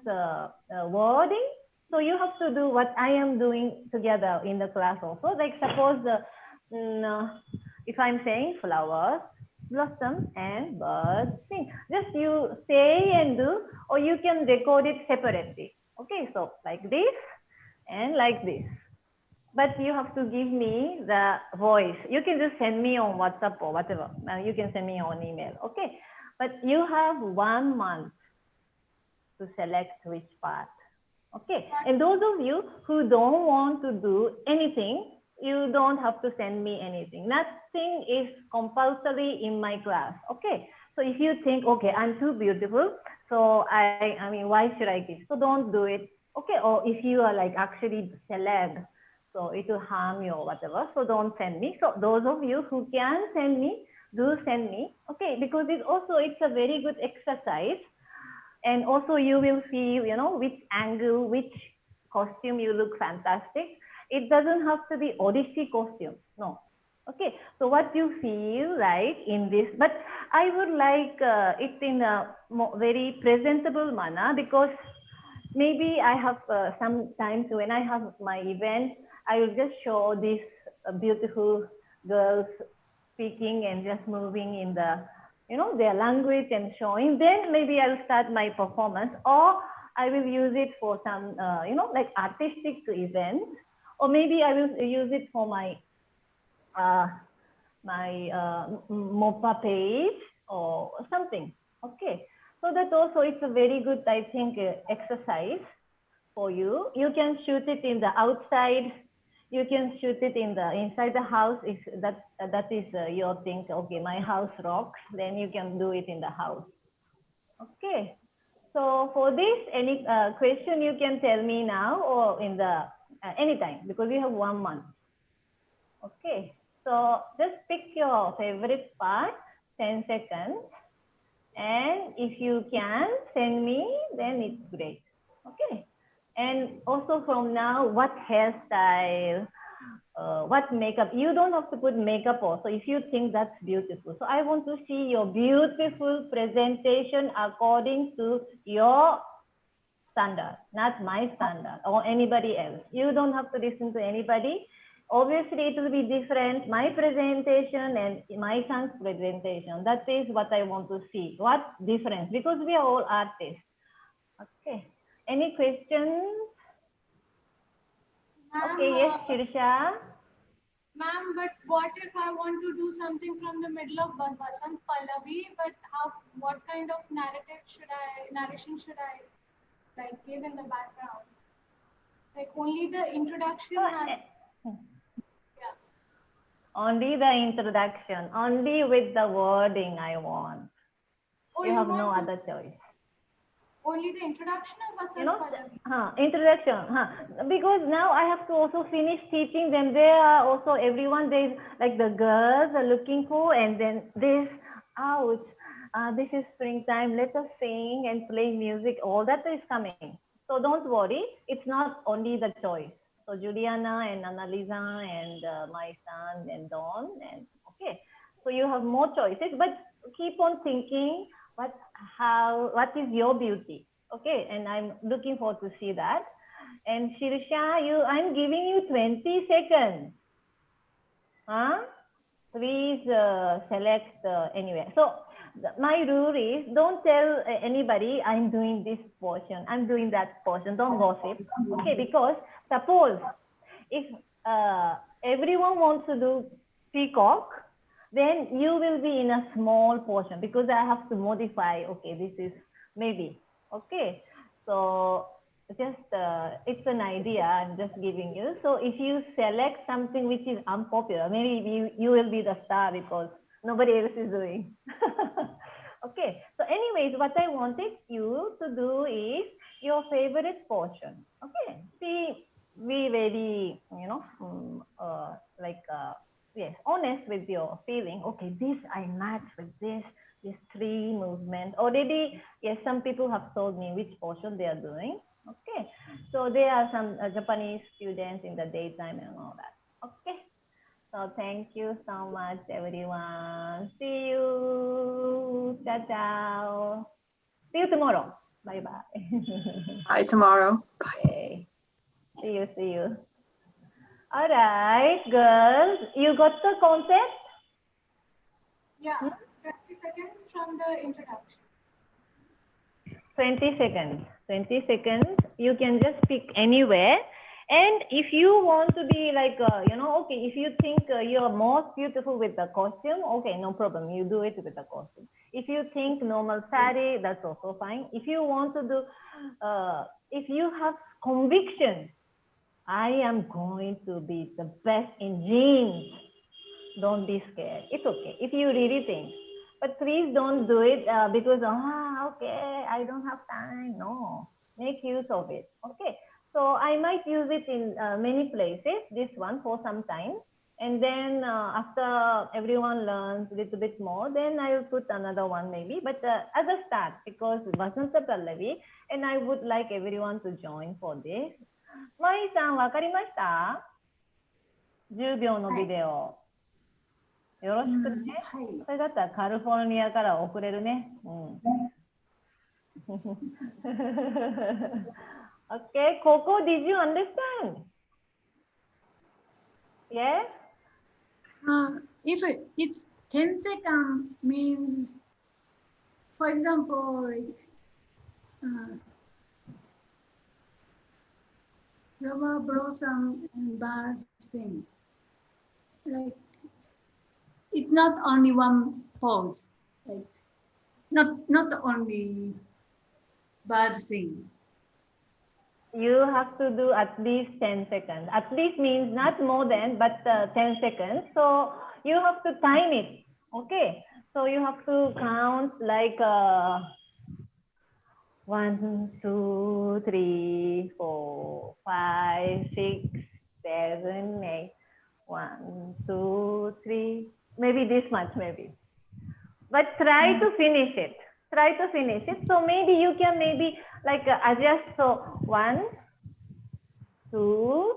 A: wording. So you have to do what I am doing together in the class also. Like suppose, if I'm saying flowers, blossom and birds sing. Just you say and do, or you can record it separately. Okay, so like this and like this. But you have to give me the voice. You can just send me on WhatsApp or whatever. You can send me on email. Okay, but you have 1 month to select which part. Okay, and those of you who don't want to do anything, you don't have to send me anything. Nothing is compulsory in my class. Okay, so if you think, okay, I'm too beautiful, so I mean, why should I give? So don't do it. Okay, or if you are like actually celeb, so it will harm you or whatever, so don't send me. So those of you who can send me, do send me. Okay, because it's a very good exercise. And also you will see, you know, which angle, which costume you look fantastic. It doesn't have to be Odyssey costume, no. Okay, so what you feel right in this, but I would like it in a very presentable manner, because maybe I have sometimes when I have my event, I will just show these beautiful girls speaking and just moving in the, you know, their language and showing. Then maybe I'll start my performance, or I will use it for some, you know, like artistic events, or maybe I will use it for my MOPA page or something. Okay, so that also it's a very good, I think, exercise for you. You can shoot it in the outside. You can shoot it in the inside the house. If that is your thing. Okay, my house rocks. Then you can do it in the house. Okay. So for this, any question you can tell me now or in the anytime, because we have 1 month. Okay. So just pick your favorite part, 10 seconds. And if you can send me, then it's great. Okay. And also from now, what hairstyle, what makeup, you don't have to put makeup also if you think that's beautiful. So I want to see your beautiful presentation according to your standard, not my standard or anybody else. You don't have to listen to anybody. Obviously, it will be different, my presentation and my son's presentation. That is what I want to see. What difference? Because we are all artists. Okay. Any questions? Okay, yes, Shirsha.
C: Ma'am, but what if I want to do something from the middle of Basant Pallavi, but what kind of narration should I like give in the background? Like only the introduction has... Yeah.
A: Only the introduction, only with the wording I want. Oh, you have no other choice.
C: Only the introduction of Basant Pallavi?
A: Introduction. Because now I have to also finish teaching them. There are also everyone, they like the girls are looking for, and then this, ouch, this is springtime, let us sing and play music, all that is coming. So don't worry, it's not only the choice. So Juliana and Annalisa and my son and Dawn, and okay. So you have more choices, but keep on thinking what is your beauty. Okay, and I'm looking forward to see that. And Shirsha, I'm giving you 20 seconds. Please select anywhere. So my rule is don't tell anybody I'm doing this portion, I'm doing that portion. Don't gossip. Okay, because suppose if everyone wants to do peacock, then you will be in a small portion because I have to modify. Okay, this is maybe. Okay, so just it's an idea I'm just giving you. So if you select something which is unpopular, maybe you will be the star because nobody else is doing. Okay, so anyways, what I wanted you to do is your favorite portion. Okay, be very, yes, honest with your feeling. Okay, this I match with this three movement already. Yes, some people have told me which portion they are doing. Okay, so there are some Japanese students in the daytime and all that. Okay, so thank you so much, everyone. See you. Ciao, ciao. See you tomorrow. Bye, bye.
D: Bye tomorrow. Bye.
A: Okay. See you. All right, girls, you got the concept?
C: Yeah, 20 seconds from the introduction.
A: 20 seconds. 20 seconds. You can just pick anywhere. And if you want to be like, okay, if you think you're most beautiful with the costume, okay, no problem. You do it with the costume. If you think normal saree, that's also fine. If you want to do, if you have conviction, I am going to be the best in jeans. Don't be scared. It's okay. If you really think. But please don't do it because, okay, I don't have time. No, make use of it. Okay. So I might use it in many places, this one for some time. And then after everyone learns a little bit more, then I will put another one maybe. But as a start, because Basanta Pallavi, and I would like everyone to join for this. Mai-san, わかりました? 10秒のビデオ。よろしくね。はい。それだったらカリフォルニアから送れるね。Okay, Coco, did you understand? Yes?
E: If it's 10 seconds means, for example, flower blossom and birds sing. Like it's not only one pose. Like not only birds sing.
A: You have to do at least 10 seconds. At least means not more than, but 10 seconds. So you have to time it. Okay. So you have to count like 1, 2, 3, 4, 5, 6, 7, 8. 1, 2, 3. Maybe this much, maybe. But try to finish it. Try to finish it. So maybe you can maybe like adjust. So 1, 2,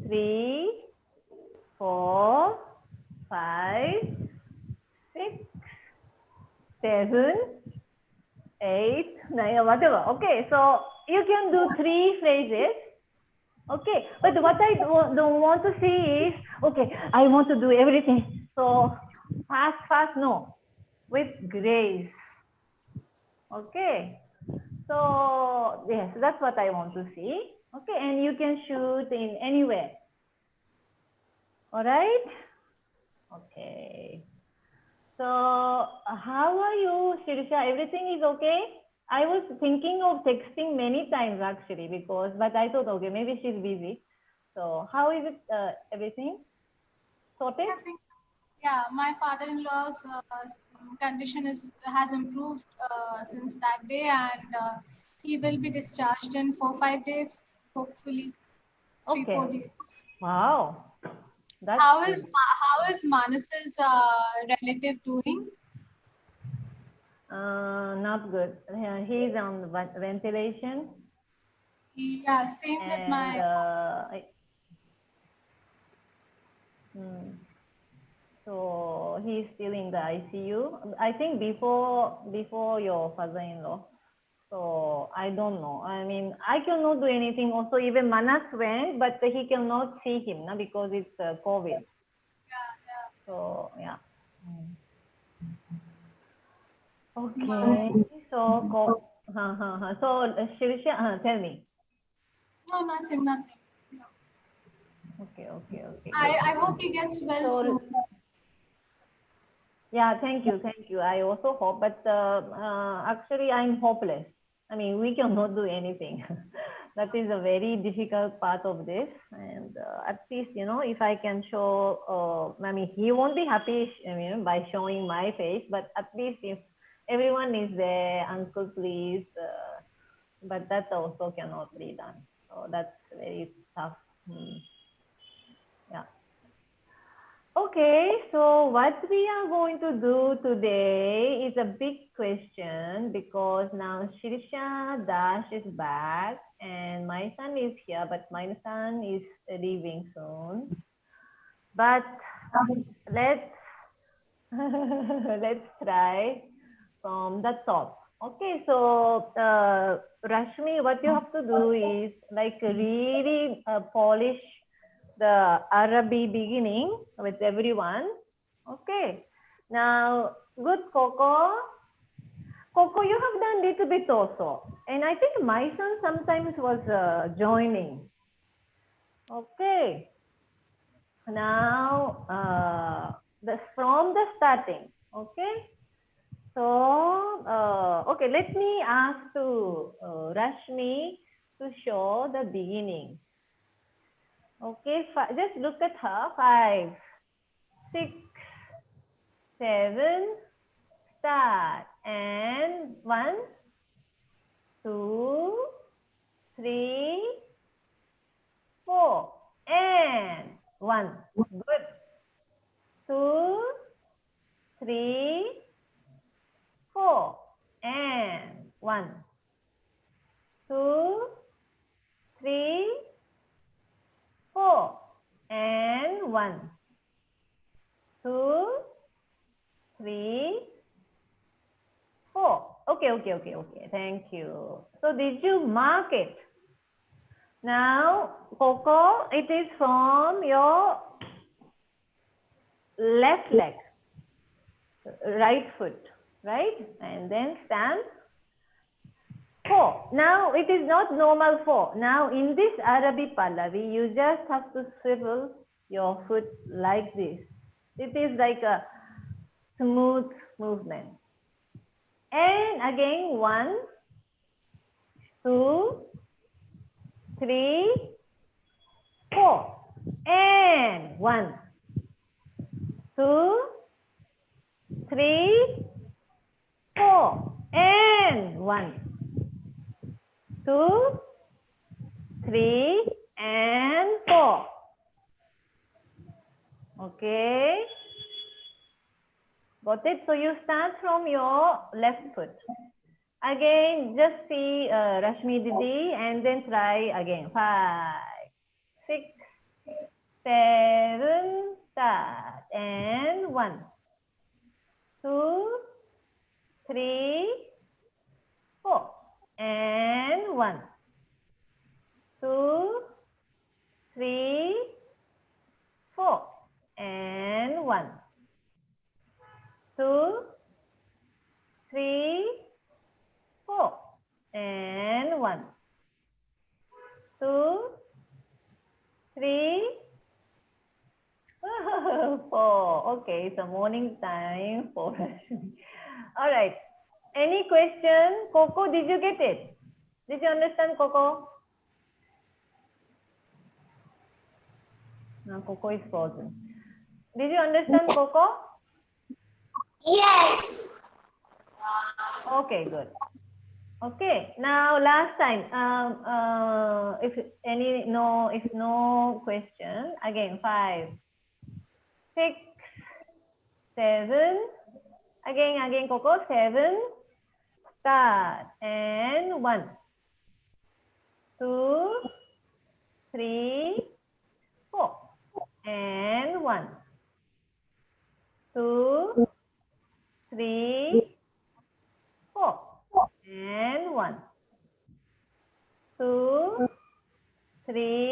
A: 3, 4, 5, 6, 7, 8, 9, whatever. Okay, so you can do 3 phrases. Okay, but what I don't want to see is, okay, I want to do everything. So fast, no, with grace. Okay, so yes, that's what I want to see. Okay, and you can shoot in anywhere. All right. Okay. So how are you, Shirsha? Everything is okay? I was thinking of texting many times actually but I thought, okay, maybe she's busy. So how is it, everything sorted?
C: Yeah, my father-in-law's condition has improved since that day, and he will be discharged in 4-5 days, hopefully 3-4 days.
A: Wow. That's
C: How
A: good.
C: is Manas's relative doing?
A: Not good. He's on ventilation.
C: Yeah, same with my.
A: So he's still in the ICU. I think before your father-in-law. So I don't know. I mean, I cannot do anything. Also, even Manas went, but he cannot see him because it's COVID.
C: Yeah.
A: So yeah. Okay. So Shirisha, tell me.
C: No, nothing. No.
A: Okay.
C: I hope he gets well soon.
A: Yeah, thank you. I also hope, but actually I'm hopeless. I mean, we cannot do anything. That is a very difficult part of this. And at least, if I can show, I mean, he won't be happy by showing my face, but at least if everyone is there, uncle, please. But that also cannot be done. So that's very tough. Yeah. Okay, so what we are going to do today is a big question because now Shirisha Dash is back and my son is here, but my son is leaving soon. But let's let's try from the top. Okay, so Rashmi, what you have to do is like really polish the Arabic beginning with everyone. Okay. Now, good, Coco. Coco, you have done little bit also. And I think my son sometimes was joining. Okay. Now, from the starting. Okay. So, okay, let me ask to Rashmi to show the beginning. Okay, just look at her. 5, 6, 7, start. And 1, 2, 3, 4. And 1. Good. 2, 3, 4. And 1, 2, 3, 4. And 1, 2, 3, 4. Okay. Thank you. So did you mark it? Now, Coco, it is from your left leg, right foot, right? And then stand. 4. Now it is not normal 4. Now in this Arabic Pallavi, you just have to swivel your foot like this. It is like a smooth movement. And again, 1, 2, 3, 4. And 1, 2, 3, 4. And 1, 2, 3, and 4. Okay. Got it? So you start from your left foot. Again, just see Rashmi Didi and then try again. 5, 6, 7, start. And 1, 2, 3, 4. And 1, 2, 3, 4. And 1, 2, 3, 4. And 1, 2, 3, 4. Okay, it's a morning time for Rashmi. All right. Any question? Coco, did you get it? Did you understand, Coco? No, Coco is frozen. Did you understand, Coco?
F: Yes.
A: Okay, good. Okay, now last time, if no question, again 5, 6, 7, again Coco, 7, start, and 1, 2, 3, 4, and 1, 2, 3, 4, and 1, 2, 3,